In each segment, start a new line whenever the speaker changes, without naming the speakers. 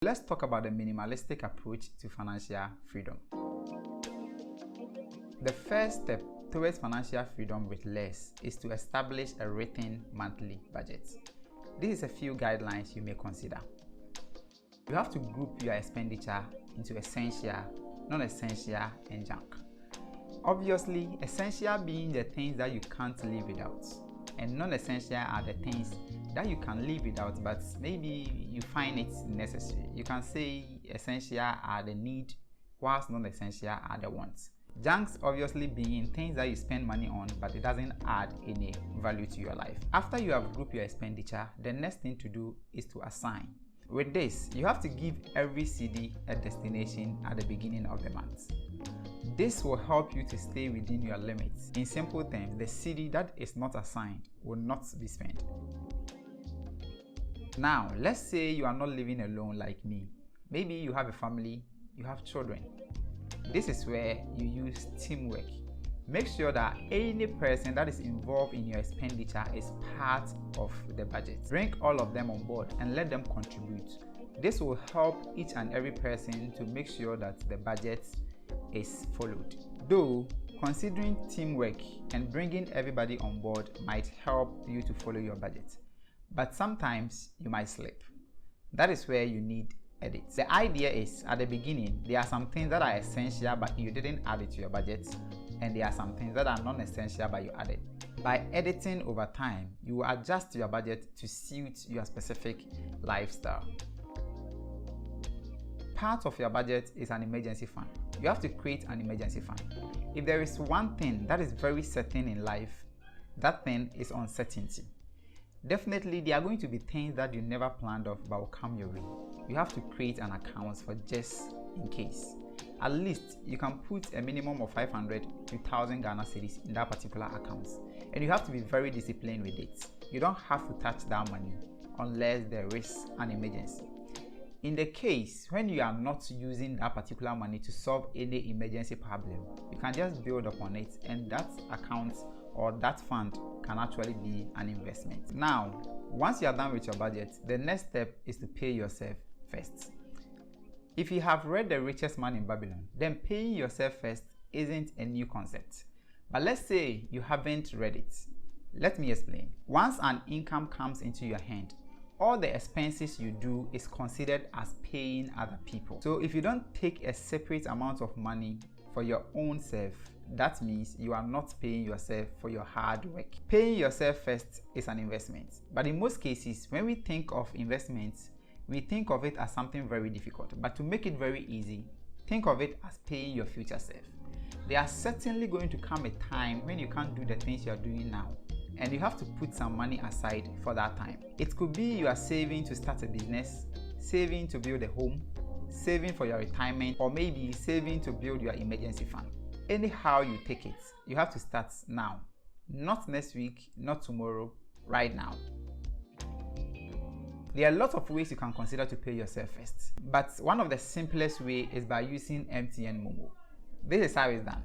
Let's talk about the minimalistic approach to financial freedom. The first step towards financial freedom with less is to establish a written monthly budget. This is a few guidelines you may consider. You have to group your expenditure into essential, non-essential, and junk. Obviously, essential being the things that you can't live without, and non-essential are the things that you can live without, but maybe you find it necessary. You can say essential are the need, whilst non-essential are the wants. Junks obviously being things that you spend money on, but it doesn't add any value to your life. After you have grouped your expenditure, the next thing to do is to assign. With this, you have to give every CD a destination at the beginning of the month. This will help you to stay within your limits. In simple terms, the CD that is not assigned will not be spent. Now, let's say you are not living alone like me. Maybe you have a family, you have children. This is where you use teamwork. Make sure that any person that is involved in your expenditure is part of the budget. Bring all of them on board and let them contribute. This will help each and every person to make sure that the budget is followed. Though, considering teamwork and bringing everybody on board might help you to follow your budget, but sometimes you might slip. That is where you need edits. The idea is, at the beginning, there are some things that are essential but you didn't add it to your budget, and there are some things that are non-essential but you added. By editing over time, you will adjust your budget to suit your specific lifestyle. Part of your budget is an emergency fund. You have to create an emergency fund. If there is one thing that is very certain in life, that thing is uncertainty. Definitely, there are going to be things that you never planned of but will come your way. You have to create an account for just in case. At least, you can put a minimum of 500 to 1000 Ghana cedis in that particular account. And you have to be very disciplined with it. You don't have to touch that money unless there is an emergency. In the case when you are not using that particular money to solve any emergency problem, you can just build upon it, and that account or that fund can actually be an investment. Now, once you are done with your budget, the next step is to pay yourself first. If you have read The Richest Man in Babylon, then paying yourself first isn't a new concept. But let's say you haven't read it. Let me explain. Once an income comes into your hand, all the expenses you do is considered as paying other people. So if you don't take a separate amount of money for your own self, that means you are not paying yourself for your hard work. Paying yourself first is an investment. But in most cases, when we think of investments, we think of it as something very difficult. But to make it very easy, think of it as paying your future self. There are certainly going to come a time when you can't do the things you are doing now, and you have to put some money aside for that time. It could be you are saving to start a business, saving to build a home, saving for your retirement, or maybe saving to build your emergency fund. Anyhow you take it, you have to start now. Not next week, not tomorrow, right now. There are lots of ways you can consider to pay yourself first, but one of the simplest ways is by using MTN Momo. This is how it's done.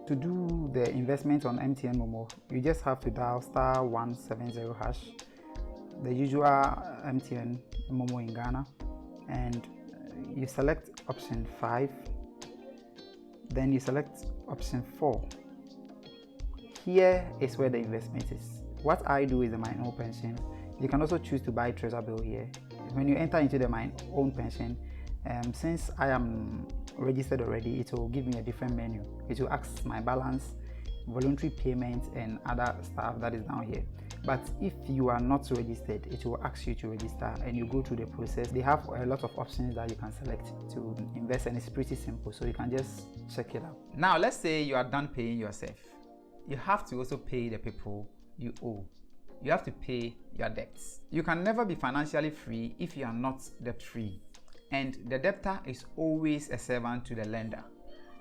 To do the investment on MTN Momo, you just have to dial *170#, the usual MTN Momo in Ghana, and you select option 5, then you select option 4. Here is where the investment is. What I do is the My Own Pension. You can also choose to buy Treasure Bill here. When you enter into the My Own Pension, since I am registered already, it will give me a different menu. It will ask my balance, voluntary payments, and other stuff that is down here. But if you are not registered, it will ask you to register, and you go through the process. They have a lot of options that you can select to invest, and it's pretty simple, so you can just check it out. Now, let's say you are done paying yourself. You have to also pay the people you owe. You have to pay your debts. You can never be financially free if you are not debt-free. And the debtor is always a servant to the lender.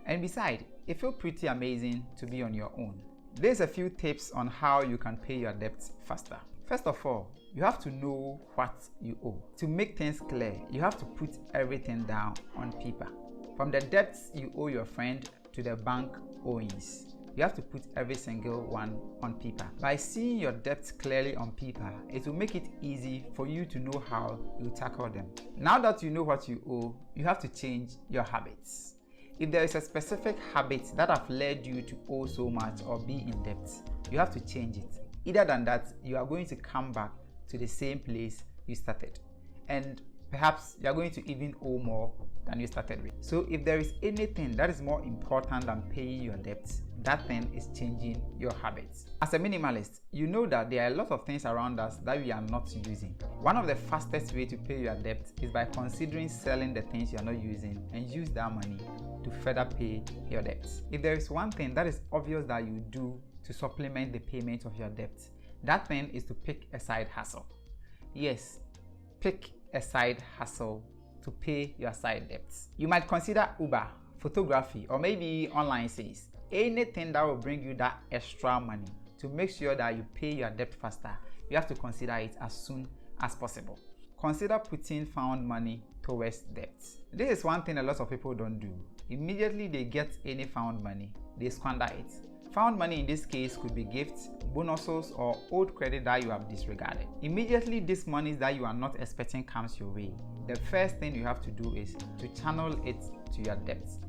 And besides, it feels pretty amazing to be on your own. There's a few tips on how you can pay your debts faster. First of all, you have to know what you owe. To make things clear, you have to put everything down on paper. From the debts you owe your friend to the bank owings. You have to put every single one on paper. By seeing your debts clearly on paper, it will make it easy for you to know how you tackle them. Now that you know what you owe, you have to change your habits. If there is a specific habit that have led you to owe so much or be in debt, you have to change it. Either than that, you are going to come back to the same place you started. And perhaps you are going to even owe more than you started with. So if there is anything that is more important than paying your debts, that thing is changing your habits. As a minimalist, you know that there are a lot of things around us that we are not using. One of the fastest ways to pay your debt is by considering selling the things you are not using and use that money to further pay your debts. If there is one thing that is obvious that you do to supplement the payment of your debt, that thing is to pick a side hustle. Yes, pick a side hustle to pay your side debts. You might consider Uber, photography, or maybe online sales. Anything that will bring you that extra money to make sure that you pay your debt faster, you have to consider it as soon as possible. Consider putting found money towards debts. This is one thing a lot of people don't do. Immediately they get any found money, they squander it. Found money in this case could be gifts, bonuses, or old credit that you have disregarded. Immediately this money that you are not expecting comes your way, the first thing you have to do is to channel it to your debts.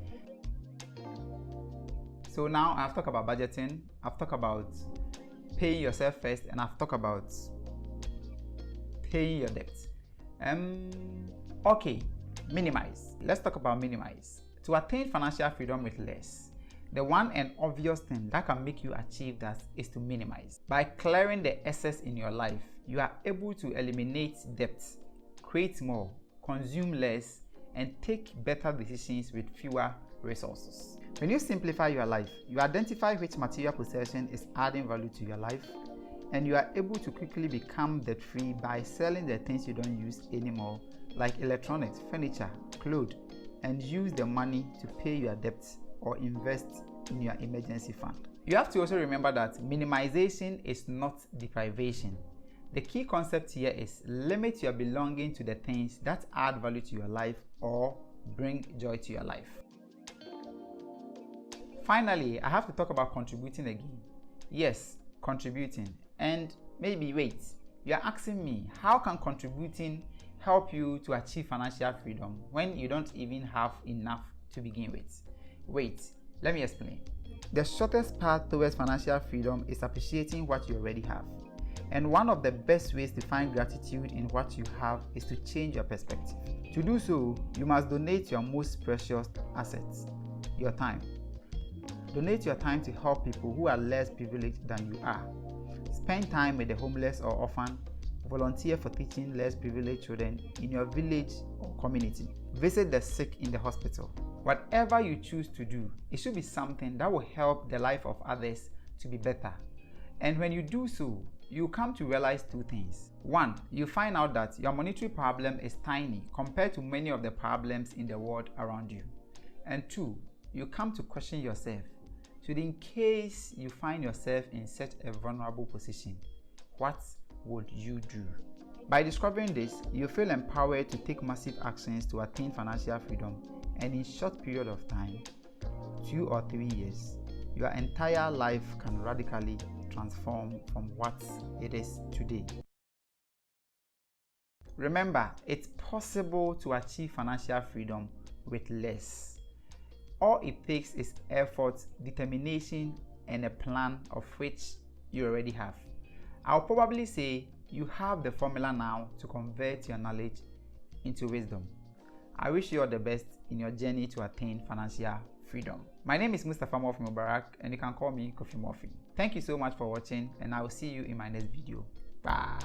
So now I've talked about budgeting, I've talked about paying yourself first, and I've talked about paying your debts. Okay, minimize. Let's talk about minimize. To attain financial freedom with less, the one and obvious thing that can make you achieve that is to minimize. By clearing the excess in your life, you are able to eliminate debts, create more, consume less, and take better decisions with fewer resources. When you simplify your life, you identify which material possession is adding value to your life, and you are able to quickly become debt-free by selling the things you don't use anymore, like electronics, furniture, clothes, and use the money to pay your debts or invest in your emergency fund. You have to also remember that minimization is not deprivation. The key concept here is limit your belonging to the things that add value to your life or bring joy to your life. Finally, I have to talk about contributing again. Yes, contributing. And maybe wait, you are asking me, how can contributing help you to achieve financial freedom when you don't even have enough to begin with? Wait, let me explain. The shortest path towards financial freedom is appreciating what you already have. And one of the best ways to find gratitude in what you have is to change your perspective. To do so, you must donate your most precious assets, your time. Donate your time to help people who are less privileged than you are. Spend time with the homeless or orphan. Volunteer for teaching less privileged children in your village or community. Visit the sick in the hospital. Whatever you choose to do, it should be something that will help the life of others to be better. And when you do so, you come to realize two things. One, you find out that your monetary problem is tiny compared to many of the problems in the world around you. And two, you come to question yourself. So in case you find yourself in such a vulnerable position, what would you do? By discovering this, you feel empowered to take massive actions to attain financial freedom, and in short period of time, 2 or 3 years, your entire life can radically transform from what it is today. Remember, it's possible to achieve financial freedom with less. All it takes is effort, determination, and a plan of which you already have. I'll probably say you have the formula now to convert your knowledge into wisdom. I wish you all the best in your journey to attain financial freedom. My name is Mustafa Morfi Mubarak, and you can call me Kofi Morfi. Thank you so much for watching, and I will see you in my next video. Bye.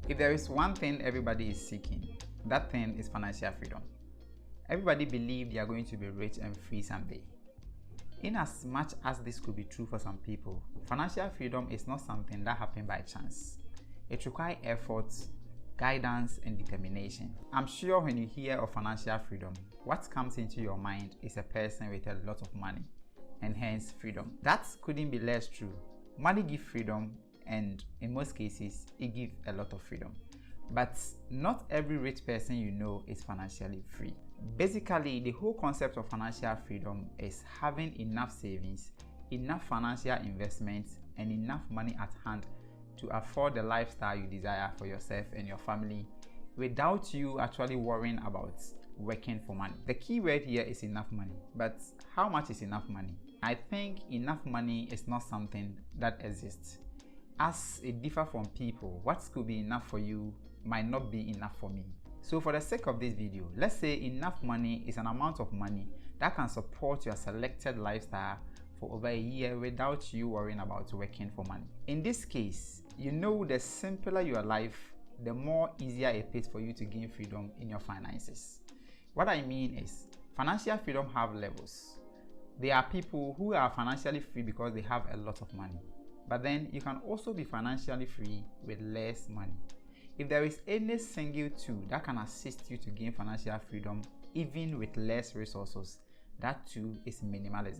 If there is one thing everybody is seeking, that thing is financial freedom. Everybody believes they are going to be rich and free someday. In as much as this could be true for some people, financial freedom is not something that happens by chance. It requires effort, guidance, and determination. I'm sure when you hear of financial freedom, what comes into your mind is a person with a lot of money, and hence freedom. That couldn't be less true. Money gives freedom, and in most cases, it gives a lot of freedom. But not every rich person you know is financially free. Basically, the whole concept of financial freedom is having enough savings, enough financial investments, and enough money at hand to afford the lifestyle you desire for yourself and your family without you actually worrying about working for money. The key word here is enough money. But how much is enough money? I think enough money is not something that exists. As it differs from people, what could be enough for you might not be enough for me. So for the sake of this video, let's say enough money is an amount of money that can support your selected lifestyle for over a year without you worrying about working for money. In this case, you know the simpler your life, the more easier it is for you to gain freedom in your finances. What I mean is, financial freedom have levels. There are people who are financially free because they have a lot of money. But then you can also be financially free with less money. If there is any single tool that can assist you to gain financial freedom even with less resources, that tool is minimalism.